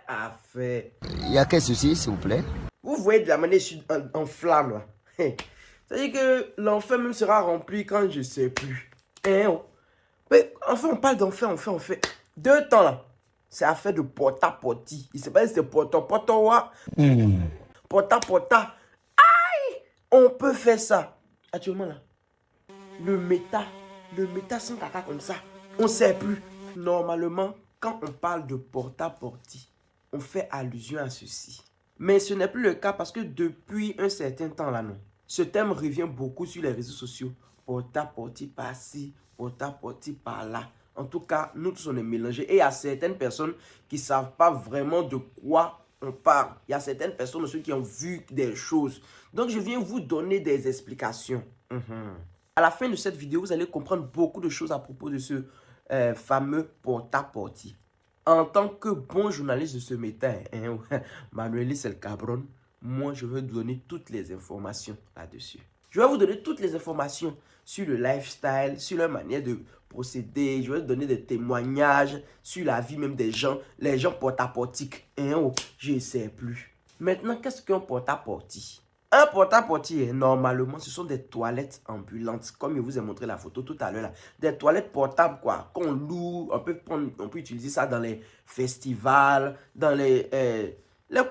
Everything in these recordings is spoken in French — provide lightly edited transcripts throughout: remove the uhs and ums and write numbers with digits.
Affaire. Il y a quel souci, s'il vous plaît? Vous voyez de la manière en flamme là. C'est-à-dire que l'enfer même sera rempli quand je sais plus. Mais enfin, on parle d'enfer, on fait. 2 temps là. C'est affaire de porta-porti. Il ne sait pas si c'est porta-porta. Porta-porta. On peut faire ça. Actuellement là. Le méta sans caca comme ça. On ne sait plus. Normalement, quand on parle de porta-porti, on fait allusion à ceci. Mais ce n'est plus le cas parce que depuis un certain temps là, non. Ce thème revient beaucoup sur les réseaux sociaux. Porta-porti par-ci, porta-porti par-là. En tout cas, nous tous on est mélangés. Et il y a certaines personnes qui ne savent pas vraiment de quoi on parle. Il y a certaines personnes aussi qui ont vu des choses. Donc, je viens vous donner des explications. À la fin de cette vidéo, vous allez comprendre beaucoup de choses à propos de ce fameux porta-porti. En tant que bon journaliste de ce métier, Manuel c'est le cabron, moi je vais vous donner toutes les informations là-dessus. Je vais vous donner toutes les informations sur le lifestyle, sur leur manière de procéder. Je vais vous donner des témoignages sur la vie même des gens, les gens porta-portiques. Je ne sais plus. Maintenant, qu'est-ce qu'un porta-porti? Un porta-porti, normalement, ce sont des toilettes ambulantes, comme je vous ai montré la photo tout à l'heure. Des toilettes portables, quoi, qu'on loue. On peut utiliser ça dans les festivals, dans les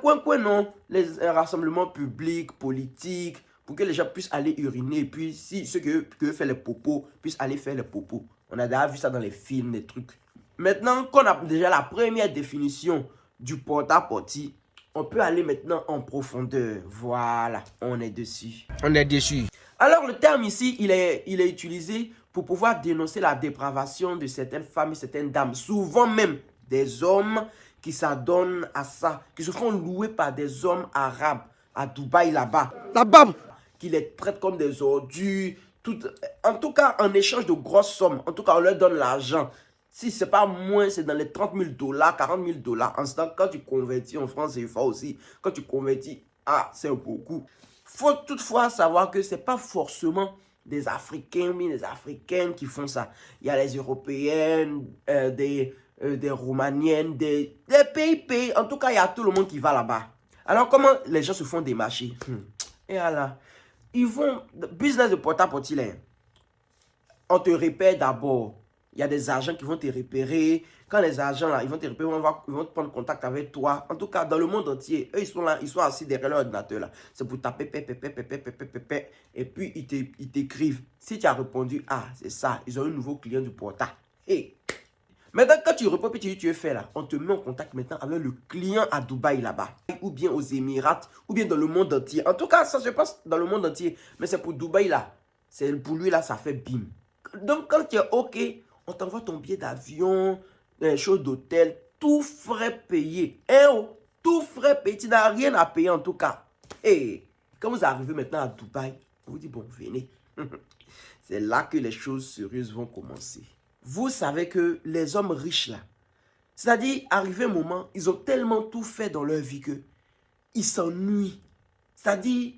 coins, non, les rassemblements publics, politiques, pour que les gens puissent aller uriner. Et puis, si ceux qui veulent faire les popos, puissent aller faire les popos. On a déjà vu ça dans les films, des trucs. Maintenant qu'on a déjà la première définition du porta-porti, on peut aller maintenant en profondeur. Voilà, on est dessus. On est dessus. Alors, le terme ici, il est utilisé pour pouvoir dénoncer la dépravation de certaines femmes et certaines dames. Souvent même des hommes qui s'adonnent à ça, qui se font louer par des hommes arabes à Dubaï là-bas. Là-bas. Qui les traitent comme des ordures. En tout cas, en échange de grosses sommes. En tout cas, on leur donne l'argent. Si ce n'est pas moins, c'est dans les 30 000 $, 40 000 $. En ce temps, quand tu convertis en France CFA aussi, quand tu convertis, c'est beaucoup. Il faut toutefois savoir que ce n'est pas forcément des Africains, mais des Africaines qui font ça. Il y a les Européennes, des Roumaniennes, des pays. En tout cas, il y a tout le monde qui va là-bas. Alors, comment les gens se font démarcher? Et voilà. Ils vont, business de porta-porti, on te repère d'abord. Il y a des agents qui vont te repérer. Quand les agents là, ils vont te repérer, ils vont prendre contact avec toi. En tout cas, dans le monde entier, eux, ils sont là, ils sont assis derrière leur ordinateur là. C'est pour taper, et puis ils t'écrivent. Si tu as répondu, c'est ça, ils ont un nouveau client du porta. Maintenant, quand tu réponds, puis tu es fait là, on te met en contact maintenant avec le client à Dubaï là-bas. Ou bien aux Émirats, ou bien dans le monde entier. En tout cas, ça se passe dans le monde entier. Mais c'est pour Dubaï là. C'est pour lui là, ça fait bim. Donc, quand tu es OK, on t'envoie ton billet d'avion, des choses d'hôtel, tout frais payé. Tout frais payé. Tu n'as rien à payer en tout cas. Quand vous arrivez maintenant à Dubaï, on vous dit, bon, venez. C'est là que les choses sérieuses vont commencer. Vous savez que les hommes riches là, c'est-à-dire, arrivé un moment, ils ont tellement tout fait dans leur vie que ils s'ennuient. C'est-à-dire,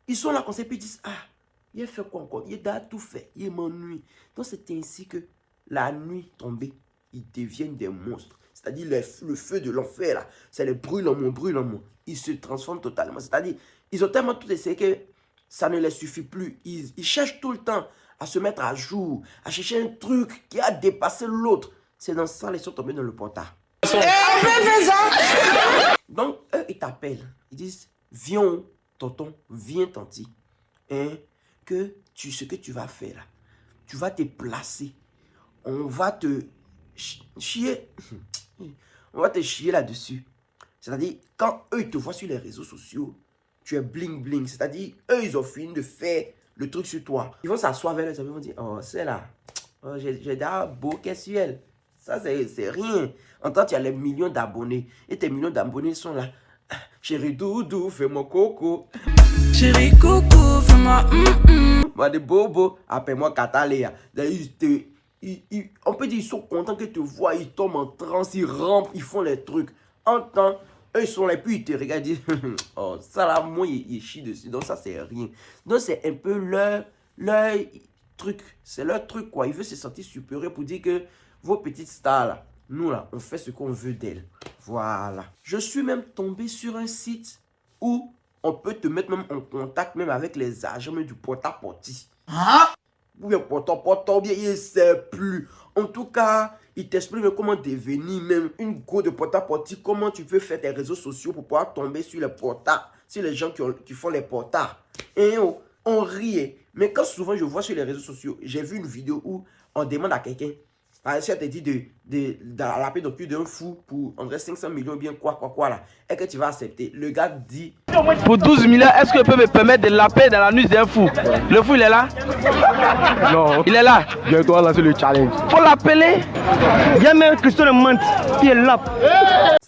ils sont là, quand ils disent, il a fait quoi encore? Il a tout fait, il m'ennuie. Donc, c'est ainsi que la nuit tombée, ils deviennent des monstres. C'est-à-dire, le feu de l'enfer là, c'est le brûlement. Ils se transforment totalement. C'est-à-dire, ils ont tellement tout essayé que ça ne les suffit plus. Ils cherchent tout le temps à se mettre à jour, à chercher un truc qui a dépassé l'autre. C'est dans ça qu'ils sont tombés dans le porta. Donc, eux, ils t'appellent. Ils disent, viens, tonton, viens, tanti. Ce que tu vas faire là, tu vas te placer. On va te chier. On va te chier là-dessus. C'est-à-dire, quand eux, ils te voient sur les réseaux sociaux, tu es bling bling. C'est-à-dire, eux, ils ont fini de faire le truc sur toi. Ils vont s'asseoir avec eux, ils vont dire, c'est là. J'ai déjà beau qu'est-ce sur elle. Ça, c'est rien. En tant que tu as les millions d'abonnés. Et tes millions d'abonnés sont là. Chéri doudou, fais-moi coco. Chéri coco, fais-moi Moi, des bobos, appelle-moi Kataléa. On peut dire qu'ils sont contents que tu vois, ils tombent en transe, ils rampent, ils font les trucs. En temps, eux, ils sont là, puis ils te regardent, ils disent, ça là, moi, ils chient dessus. Donc, ça, c'est rien. Donc, c'est un peu leur truc. C'est leur truc, quoi. Ils veulent se sentir supérieurs pour dire que vos petites stars, là, Nous, là, on fait ce qu'on veut d'elle. Voilà. Je suis même tombé sur un site où on peut te mettre même en contact même avec les agents même du porte-à-porte. Ou bien porte-à-porte, ou bien il ne sait plus. En tout cas, il t'explique comment devenir même une go de porte-à-porte. Comment tu peux faire tes réseaux sociaux pour pouvoir tomber sur les portards. Sur les gens qui font les portards. Et on riait. Mais quand souvent je vois sur les réseaux sociaux, j'ai vu une vidéo où on demande à quelqu'un, par exemple, si elle te dit d'appeler donc plus d'un fou pour André 500 millions, bien quoi là, et que tu vas accepter. Le gars dit, pour 12 millions, est-ce que je peux me permettre de l'appeler dans la nuit d'un fou? Le fou, il est là? Non. Il est là? Je dois lancer le challenge. Faut l'appeler? Il y a même Christophe de Mante qui est là.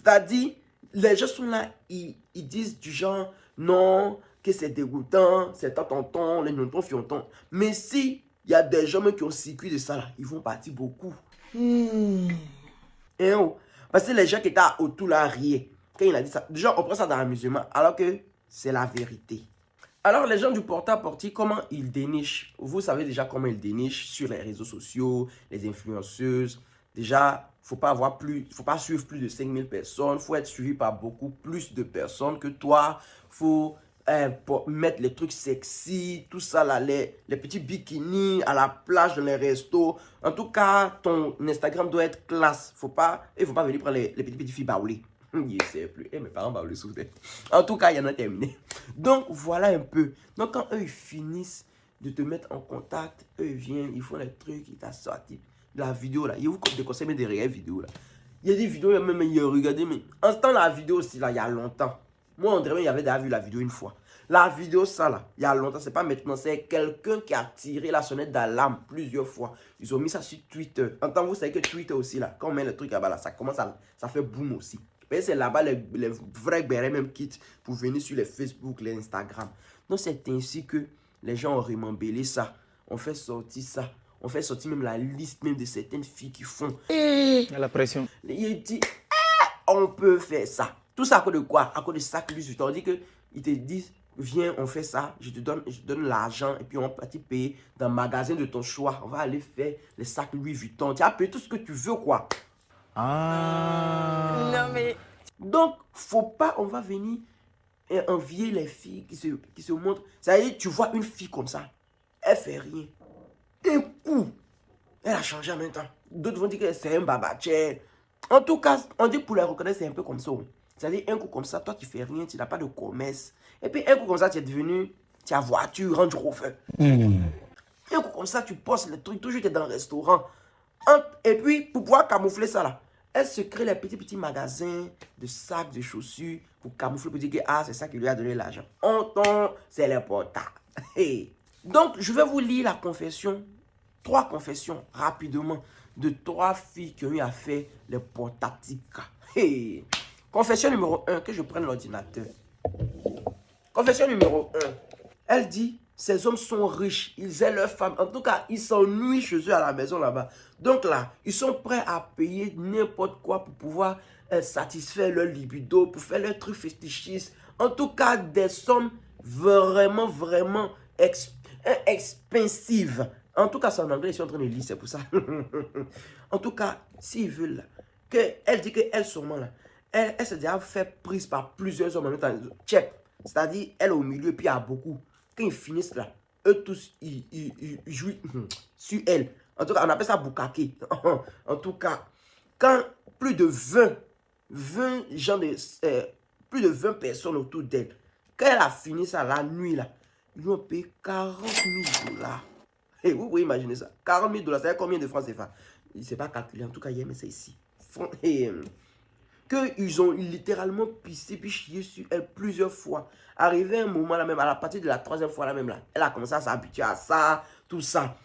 c'est-à-dire, les gens sont là, ils disent du genre, non, que c'est dégoûtant, c'est tonton, les nontons fionton. Mais si il y a des gens qui ont circuit de ça là, ils vont partir beaucoup. Et parce que les gens qui étaient autour là riaient. Quand il a dit ça, déjà on prend ça dans l'amusement, alors que c'est la vérité. Alors les gens du porte-à-porte, comment ils dénichent? Vous savez déjà comment ils dénichent sur les réseaux sociaux, les influenceuses. Déjà, faut pas suivre plus de 5000 personnes, faut être suivi par beaucoup plus de personnes que toi. Faut pour mettre les trucs sexy, tout ça là, les petits bikinis à la plage, dans les restos. En tout cas, ton Instagram doit être classe. Il faut pas venir prendre les petites filles baoulées. Je sais plus. Mes parents baoulés sous tête. En tout cas, il y en a terminé. Donc, voilà un peu. Donc, quand eux, ils finissent de te mettre en contact, eux, ils viennent, ils font les trucs, ils t'assortent la vidéo là. Ils vous conseillent même des réelles vidéos là. Il y a des vidéos, même, regardez, mais en ce temps, la vidéo aussi là, il y a longtemps. Moi, André, il avait déjà vu la vidéo une fois. La vidéo, ça là, il y a longtemps, c'est pas maintenant, c'est quelqu'un qui a tiré la sonnette d'alarme plusieurs fois. Ils ont mis ça sur Twitter. En temps, vous savez que Twitter aussi, là, quand on met le truc là-bas, là, ça commence à, ça fait boom aussi. Mais c'est là-bas, les vrais bérets même quittent pour venir sur les Facebook, les Instagram. Donc, c'est ainsi que les gens ont remembélé ça. On fait sortir ça. On fait sortir même la liste même de certaines filles qui font. Il y a la pression. Il dit, on peut faire ça. Tout ça à cause de quoi? À cause de sac Louis Vuitton. On dit que ils te disent, viens, on fait ça, je te donne l'argent et puis on va te payer dans le magasin de ton choix. On va aller faire les sacs Louis Vuitton. Tu as payé tout ce que tu veux, quoi. Ah. Non mais... Donc, faut pas, on va venir envier les filles qui se montrent. Ça veut dire, tu vois une fille comme ça, elle fait rien. Un coup, elle a changé en même temps. D'autres vont dire que c'est un babatché. En tout cas, on dit pour les reconnaître, c'est un peu comme ça. C'est-à-dire, un coup comme ça, toi, tu fais rien, tu n'as pas de commerce. Et puis, un coup comme ça, tu es devenu, tu as voiture, Range Rover. Un coup comme ça, tu postes le truc, toujours tu es dans le restaurant. Et puis, pour pouvoir camoufler ça là, elle se crée les petits magasins de sacs, de chaussures, pour camoufler, pour dire que c'est ça qui lui a donné l'argent. C'est l'important. Donc, je vais vous lire la confession, 3 confessions rapidement, de 3 filles qui ont eu à faire les portatiques. Confession numéro 1, que je prenne l'ordinateur. Confession numéro 1, elle dit, ces hommes sont riches, ils aiment leurs femmes. En tout cas, ils s'ennuient chez eux à la maison là-bas. Donc là, ils sont prêts à payer n'importe quoi pour pouvoir satisfaire leur libido, pour faire leurs trucs fétichistes. En tout cas, des sommes vraiment, vraiment expensives. En tout cas, c'est en anglais, ils sont en train de lire, c'est pour ça. En tout cas, s'ils veulent, là, elle dit qu'elle sûrement là, elle s'est déjà fait prise par plusieurs hommes en même temps. Check. C'est-à-dire, elle est au milieu, puis il y a beaucoup. Quand ils finissent là, eux tous, ils jouent sur elle. En tout cas, on appelle ça boukake. En tout cas, quand plus de 20 gens, plus de 20 personnes autour d'elle, quand elle a fini ça la nuit là, ils lui ont payé 40 000 $. Et vous pouvez imaginer ça. 40 000 $, c'est combien de francs CFA? Il ne s'est pas calculé, en tout cas, hier, mais c'est ici. Qu'ils ont littéralement pissé puis chié sur elle plusieurs fois. Arrivé un moment là même, à la partir de la 3e fois là même là, elle a commencé à s'habituer à ça, tout ça.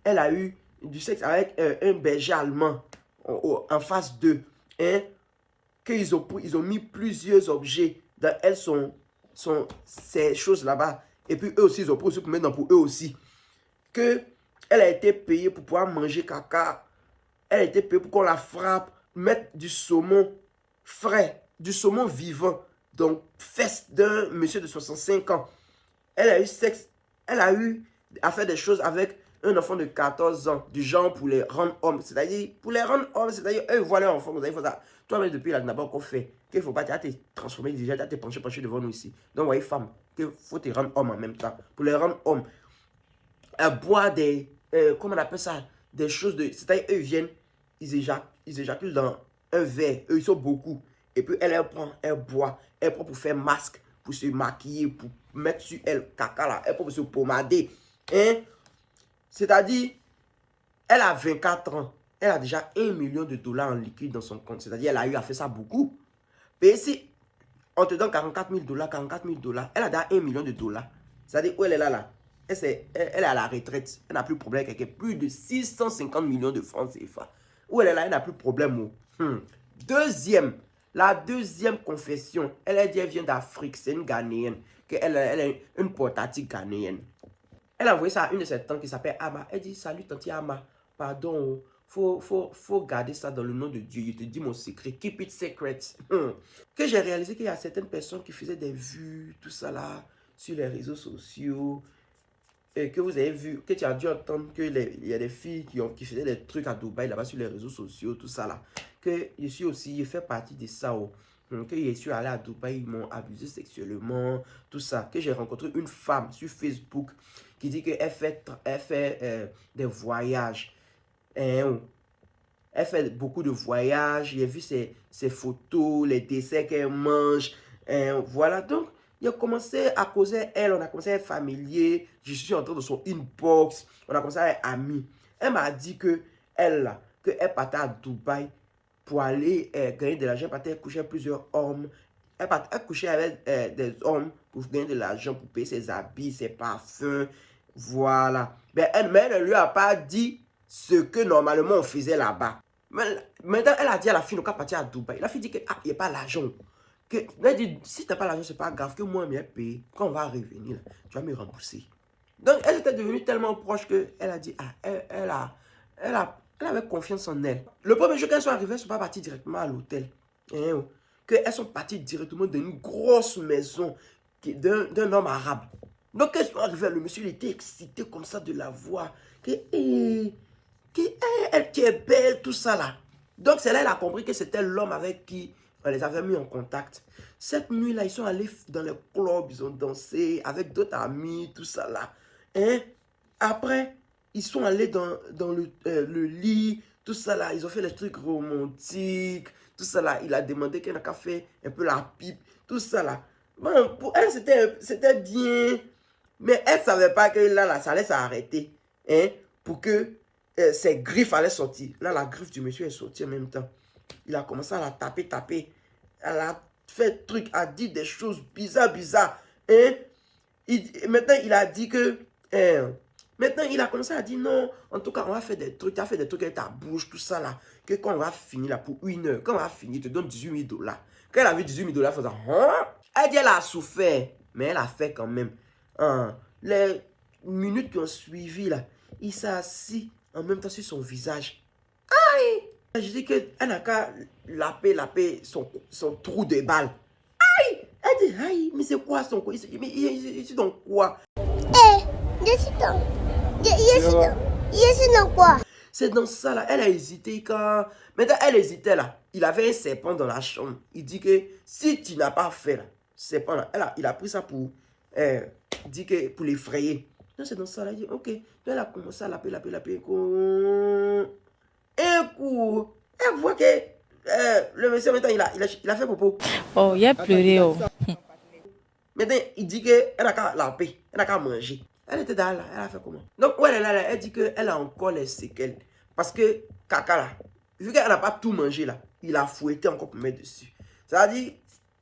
Elle a eu du sexe avec un berger allemand en face d'eux. Hein? Qu'ils ont mis plusieurs objets dans elles, ces choses là-bas. Et puis eux aussi, ils ont pris aussi pour mettre dans pour eux aussi. Elle a été payée pour pouvoir manger caca. Elle a été payée pour qu'on la frappe. Mettre du saumon frais, du saumon vivant, donc fesse d'un monsieur de 65 ans. Elle a eu sexe, elle a eu à faire des choses avec un enfant de 14 ans, du genre pour les rendre hommes. C'est-à-dire, pour les rendre hommes, c'est-à-dire, eux voient leur enfant, vous savez, il faut ça. Toi-même, depuis là, tu n'as pas encore fait. Qu'il ne faut pas te transformer déjà, tu te pencher devant nous ici. Donc, voyez, femme, qu'il faut te rendre homme en même temps. Pour les rendre hommes, boire des, comment on appelle ça, des choses de, c'est-à-dire, eux viennent, ils éjaculent dans un verre, eux, ils sont beaucoup. Et puis, elle prend, elle boit, elle prend pour faire masque, pour se maquiller, pour mettre sur elle, caca là, elle prend pour se pommader. Hein? C'est-à-dire, elle a 24 ans, elle a déjà 1 million de dollars en liquide dans son compte. C'est-à-dire, elle a eu à faire ça beaucoup. Mais si on te donne 44 000 dollars, elle a déjà 1 million de dollars. C'est-à-dire, où elle est là, elle est à la retraite. Elle n'a plus de problème avec elle. Plus de 650 millions de francs CFA. Où elle est là, elle n'a plus de problème. La deuxième confession, elle dit elle vient d'Afrique, c'est une Ghanéenne. Elle est une portative ghanéenne. Elle a envoyé ça à une de ses tantes qui s'appelle Ama. Elle dit, salut tante Ama, pardon, faut garder ça dans le nom de Dieu. Je te dis mon secret, keep it secret. Que j'ai réalisé qu'il y a certaines personnes qui faisaient des vues, tout ça là, sur les réseaux sociaux. Et que vous avez vu, que tu as dû entendre qu'il y a des filles qui faisaient des trucs à Dubaï, là-bas sur les réseaux sociaux, tout ça là. Que je suis aussi, je fais partie de ça. Que je suis allé à Dubaï, ils m'ont abusé sexuellement, tout ça. Que j'ai rencontré une femme sur Facebook qui dit qu'elle fait des voyages. Elle fait beaucoup de voyages. J'ai vu ses photos, les desserts qu'elle mange. Voilà, donc, il a commencé à causer elle. On a commencé à être familier. Je suis entré dans son inbox. On a commencé à être amis. Elle m'a dit qu'elle partait à Dubaï pour aller gagner de l'argent. Elle partait coucher avec plusieurs hommes. Elle couchait avec des hommes pour gagner de l'argent, pour payer ses habits, ses parfums. Voilà. Mais elle ne lui a pas dit ce que normalement on faisait là-bas. Maintenant, elle a dit à la fille, on va partir à Dubaï. La fille dit qu'il n'y a pas l'argent. Elle dit, si tu n'as pas l'argent, ce n'est pas grave, que moi, je vais payer. Quand on va revenir, tu vas me rembourser. Donc, elle était devenue tellement proche qu'elle a dit, elle avait confiance en elle. Le premier jour qu'elles sont arrivées, elles ne sont pas parties directement à l'hôtel. Qu'elles sont parties directement dans une grosse maison d'un homme arabe. Donc, elles sont arrivées, le monsieur il était excité comme ça de la voir. Elle qui est belle, tout ça là. Donc, c'est là qu'elle a compris que c'était l'homme avec qui on les avait mis en contact. Cette nuit-là, ils sont allés dans les clubs, ils ont dansé avec d'autres amis, tout ça là. Après, ils sont allés dans le lit, tout ça là. Ils ont fait des trucs romantiques, tout ça là. Il a demandé qu'elle a fait un peu la pipe, tout ça là. Bon, pour elle, c'était bien. Mais elle ne savait pas que là, ça allait s'arrêter. Pour que ses griffes allaient sortir. Là, la griffe du monsieur est sortie en même temps. Il a commencé à la taper. Elle a fait truc, a dit des choses bizarres. Maintenant, il a dit que... maintenant, il a commencé à dire non. En tout cas, on va faire des trucs. Tu as fait des trucs avec ta bouche, tout ça là. Que quand on va finir là pour 1 heure, quand on va finir, il te donne 18 000 dollars. Quand elle a vu 18 000 dollars, elle faisait elle dit elle a souffert. Mais elle a fait quand même. Les minutes qui ont suivi là, il s'est assis en même temps sur son visage. Aïe! Je dis qu'elle n'a qu'à laper son trou de balle. Aïe! Elle dit, aïe, mais c'est quoi son quoi? Il est dans quoi? Je suis dans quoi? C'est dans ça là. Elle a hésité quand... Maintenant, elle hésitait là. Il avait un serpent dans la chambre. Il dit que si tu n'as pas fait là, serpent là, il a pris ça pour... dit que pour l'effrayer. Non, c'est dans ça là. Il dit, ok. Donc, elle a commencé à laper. Un coup, elle voit que le monsieur maintenant il a fait popo. Oh, il a pleuré. Oh. Maintenant, il dit qu'elle n'a qu'à laper, elle n'a qu'à manger. Elle était là, elle a fait comment? Donc, ouais, elle dit qu'elle a encore les séquelles. Parce que caca là, vu qu'elle n'a pas tout mangé là, il a fouetté encore pour mettre dessus. Ça veut dire,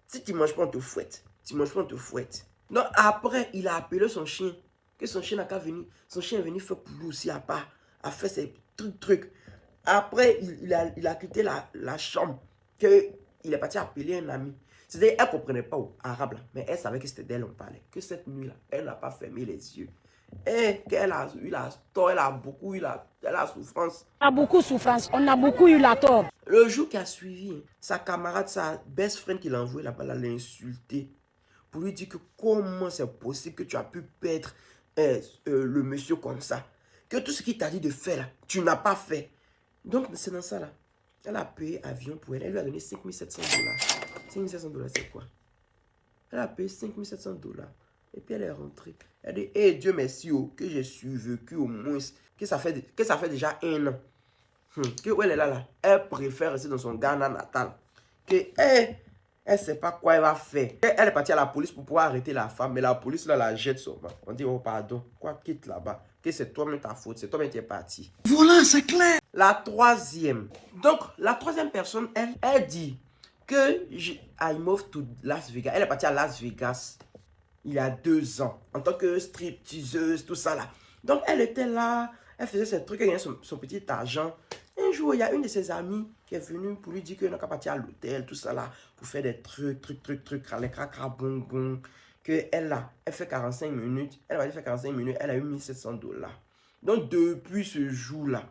si tu ne manges pas, on te fouette. Donc, après, il a appelé son chien. Que son chien n'a qu'à venir. Son chien est venu faire pour lui aussi à part. A fait ses trucs. Après, il a quitté la chambre. Il est parti appeler un ami. C'est-à-dire, elle ne comprenait pas l'arabe, mais elle savait que c'était d'elle on parlait. Que cette nuit-là, elle n'a pas fermé les yeux. Et qu'elle a eu la tort, elle a beaucoup eu la souffrance. On a beaucoup de souffrance, on a beaucoup eu la tort. Le jour qui a suivi, sa camarade, sa best friend qui l'a envoyé là-bas, l'a insulté. Pour lui dire que comment c'est possible que tu as pu perdre le monsieur comme ça. que tout ce qu'il t'a dit de faire là, tu n'as pas fait. Donc, c'est dans ça là. Elle a payé avion pour elle. Elle lui a donné 5700 $. 5700 $, c'est quoi? Elle a payé 5700 $. Et puis elle est rentrée. Elle dit, hey, Dieu merci, oh, que j'ai survécu au moins. Que ça fait déjà 1 an. Que où elle est là. Elle préfère rester dans son Ghana natal. Que elle ne sait pas quoi elle va faire. Elle est partie à la police pour pouvoir arrêter la femme. Mais la police là la jette sur moi. On dit, oh pardon, quoi, quitte là-bas. Que c'est toi-même ta faute. C'est toi-même qui es parti. Voilà, c'est clair. La troisième. Donc, la troisième personne, elle dit que I moved to Las Vegas. Elle est partie à Las Vegas il y a 2 ans. En tant que stripteaseuse, tout ça là. Donc, elle était là. Elle faisait ses trucs. Elle gagnait son petit argent. Un jour, il y a une de ses amies qui est venue pour lui dire qu'elle n'a qu'à partir à l'hôtel, tout ça là. Pour faire des trucs, les cracra, bon. Que elle fait 45 minutes. Elle va faire 45 minutes. Elle a eu 1700 $. Donc, depuis ce jour-là,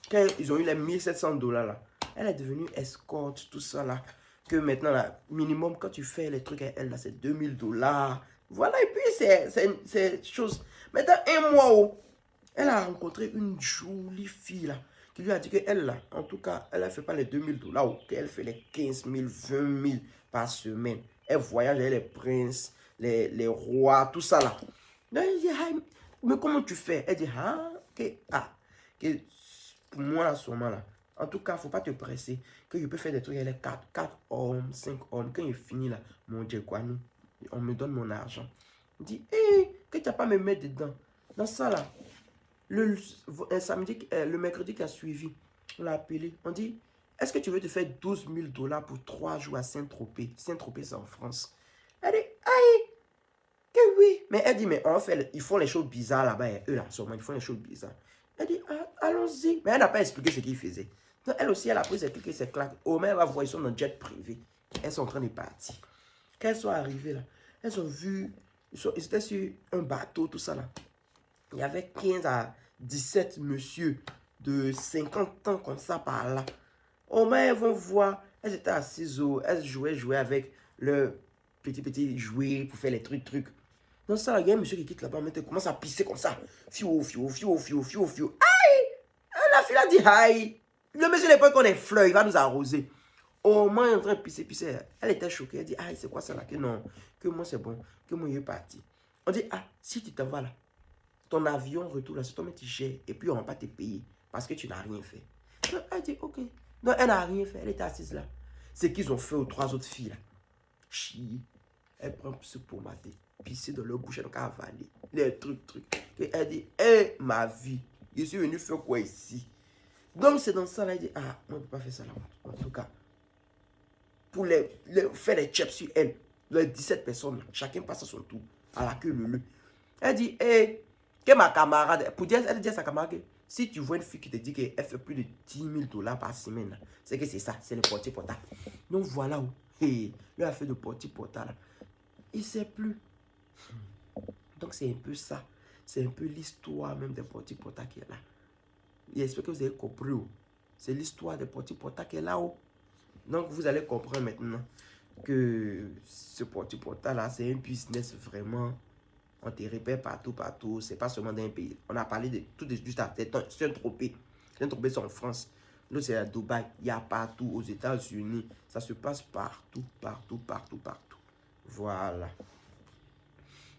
quand ils ont eu les 1700 $ là, elle est devenue escorte, tout ça là. Que maintenant, là, minimum, quand tu fais les trucs à elle, là, c'est 2000 $. Voilà, et puis c'est chose. Maintenant, 1 mois, oh, elle a rencontré une jolie fille là, qui lui a dit qu'elle là, en tout cas, elle ne fait pas les 2000 $, oh, qu'elle fait les 15 000, 20 000 par semaine. Elle voyage avec les princes, les rois, tout ça là. Donc, elle dit, ah, mais comment tu fais? Elle dit, que pour moi, à ce moment-là, en tout cas, il ne faut pas te presser. Que je peux faire des trucs avec les 4 hommes, 5 hommes. Quand il finit là, mon Dieu, quoi, nous, on me donne mon argent. Il dit, que tu n'as pas me mettre dedans. Dans ça là, le mercredi qui a suivi, on l'a appelé. On dit, est-ce que tu veux te faire 12 000 $ pour 3 jours à Saint-Tropez? Saint-Tropez, c'est en France. Elle dit, que oui. Mais elle dit, mais ils font les choses bizarres là-bas. Eux là, sûrement, ils font les choses bizarres. Elle dit, allons-y. Mais elle n'a pas expliqué ce qu'ils faisaient. Donc, elle aussi, elle a pris ses clics et ses claques. Au moins, elle va voir, ils sont dans le jet privé. Elles sont en train de partir. Quand elles sont arrivées là, elles ont vu, ils étaient sur un bateau, tout ça là. Il y avait 15 à 17 monsieur de 50 ans comme ça par là. Au moins, elles vont voir, elles étaient assises, elles jouaient avec le petit jouet pour faire les trucs. Dans ça, il y a un monsieur qui quitte là-bas, maintenant, il commence à pisser comme ça. Fio. Aïe! La fille a dit aïe! Le monsieur n'est pas qu'on est fleur, il va nous arroser. Au moins, il est en train de pisser. Elle était choquée. Elle dit, aïe, c'est quoi ça là? Que non, que moi c'est bon, que moi il est parti. On dit, si tu t'en vas là, ton avion retourne là, c'est toi qui gères, et puis on ne va pas te payer parce que tu n'as rien fait. Donc, elle dit, ok. Donc, elle n'a rien fait, elle était assise là. C'est qu'ils ont fait aux 3 autres filles là. Chier. Elle prend ce pommade, pisser dans leur bouche, donc avaler. Les trucs. Et elle dit, ma vie, je suis venu faire quoi ici? Donc, c'est dans ça là, elle dit, moi, je ne peux pas faire ça là. En tout cas, pour faire les chips sur elle, les 17 personnes, chacun passe à son tour, à la queue le. Elle dit, que ma camarade, elle dit à sa camarade, si tu vois une fille qui te dit qu'elle fait plus de 10 000 $ par semaine, c'est que c'est ça, c'est le porte-porta. Donc voilà où, lui a fait de porte-porta là. Il ne sait plus. Donc c'est un peu ça. C'est un peu l'histoire même des porte-porta qui est là. J'espère que vous avez compris. C'est l'histoire des porte-porta qui est là. Donc vous allez comprendre maintenant que ce porte-porta là, c'est un business vraiment. On te répète partout. C'est pas seulement dans un pays. On a parlé de tout du stade. C'est un tropé. Saint-Tropez, c'est en France. L'autre, c'est à Dubaï. Il y a partout aux États-Unis. Ça se passe partout. Voilà.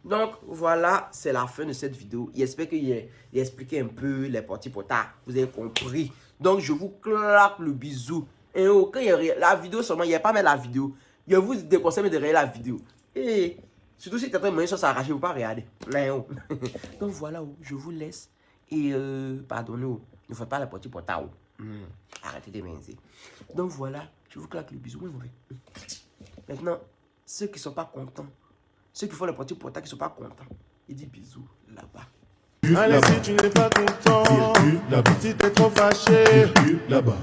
Donc, voilà, c'est la fin de cette vidéo. J'espère qu'il a expliqué un peu les porte-porta. Vous avez compris. Donc, je vous claque le bisou. Et quand il y a la vidéo seulement, il n'y a pas même la vidéo. Je vous déconseille de regarder la vidéo. Et surtout si tu es en train de manger ça arraché, vous ne pouvez pas regarder. Donc, voilà, je vous laisse. Et pardonnez, ne faites pas les porte-porta. Arrêtez de manger. Donc, voilà, je vous claque le bisou. Maintenant, ceux qui ne sont pas contents, ceux qui font les porte-porta qui ne sont pas contents, ils disent bisous là-bas. Allez, si tu n'es pas content, la petite est trop fâchée là-bas.